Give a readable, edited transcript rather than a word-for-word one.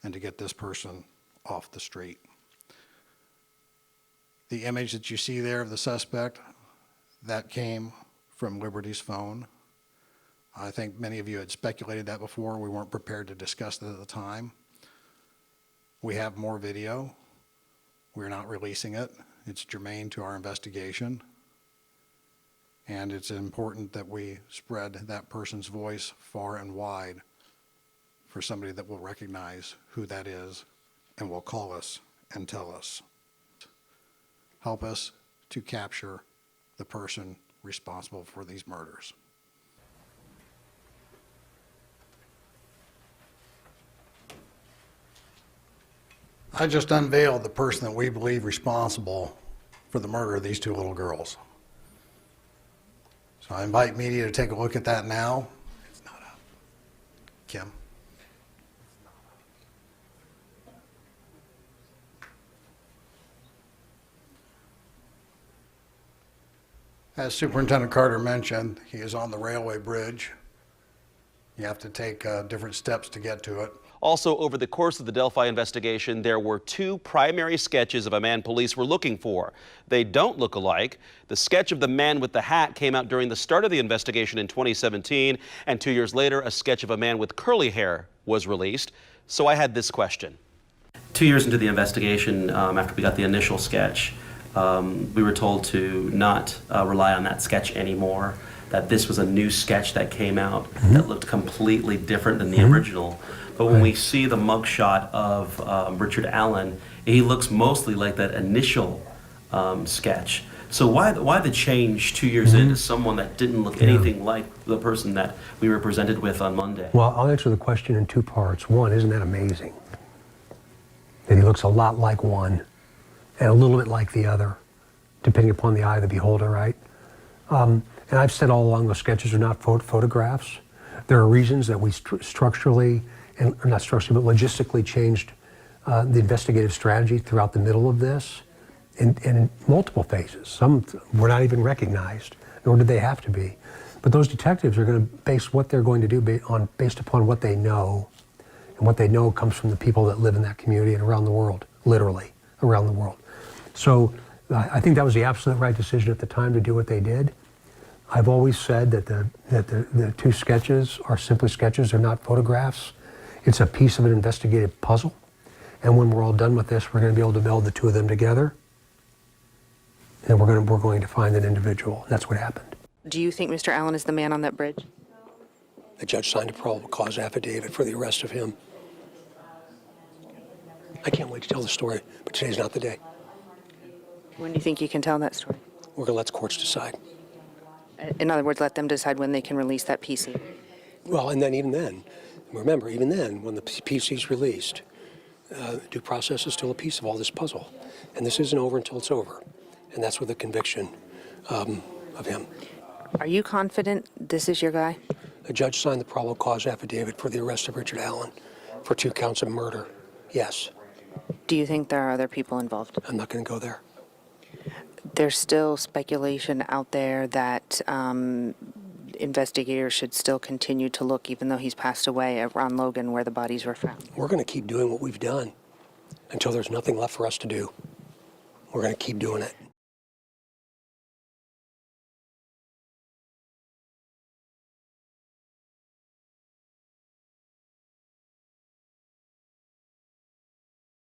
and to get this person off the street. The image that you see there of the suspect, that came from Liberty's phone. I think many of you had speculated that before. We weren't prepared to discuss that at the time. We have more video. We're not releasing it. It's germane to our investigation. And it's important that we spread that person's voice far and wide for somebody that will recognize who that is and will call us and tell us. Help us to capture the person responsible for these murders. I just unveiled the person that we believe responsible for the murder of these two little girls. So I invite media to take a look at that now. It's not up. Kim? As Superintendent Carter mentioned, he is on the railway bridge. You have to take different steps to get to it. Also, over the course of the Delphi investigation, there were two primary sketches of a man police were looking for. They don't look alike. The sketch of the man with the hat came out during the start of the investigation in 2017, and 2 years later, a sketch of a man with curly hair was released. So I had this question. 2 years into the investigation, after we got the initial sketch, we were told to not rely on that sketch anymore, that this was a new sketch that came out that looked completely different than the original. But when we see the mugshot of Richard Allen, he looks mostly like that initial sketch. So why the change 2 years into someone that didn't look anything like the person that we were presented with on Monday? Well, I'll answer the question in two parts. One, isn't that amazing? That he looks a lot like one and a little bit like the other, depending upon the eye of the beholder, right? And I've said all along those sketches are not photographs. There are reasons that we structurally, and not structurally, but logistically changed the investigative strategy throughout the middle of this in multiple phases. Some were not even recognized, nor did they have to be. But those detectives are going to base what they're going to do based upon what they know. And what they know comes from the people that live in that community and around the world, literally around the world. So I think that was the absolute right decision at the time to do what they did. I've always said that the two sketches are simply sketches, they're not photographs. It's a piece of an investigative puzzle. And when we're all done with this, we're going to be able to meld the two of them together. And we're going to find an individual. That's what happened. Do you think Mr. Allen is the man on that bridge? The judge signed a probable cause affidavit for the arrest of him. I can't wait to tell the story, but today's not the day. When do you think you can tell that story? We're going to let the courts decide. In other words, let them decide when they can release that PC. Well, and then even then, remember, even then, when the PC's released, due process is still a piece of all this puzzle. And this isn't over until it's over. And that's with the conviction of him. Are you confident this is your guy? The judge signed the probable cause affidavit for the arrest of Richard Allen for 2 counts of murder. Yes. Do you think there are other people involved? I'm not going to go there. There's still speculation out there that investigators should still continue to look, even though he's passed away, at Ron Logan, where the bodies were found. We're going to keep doing what we've done until there's nothing left for us to do. We're going to keep doing it.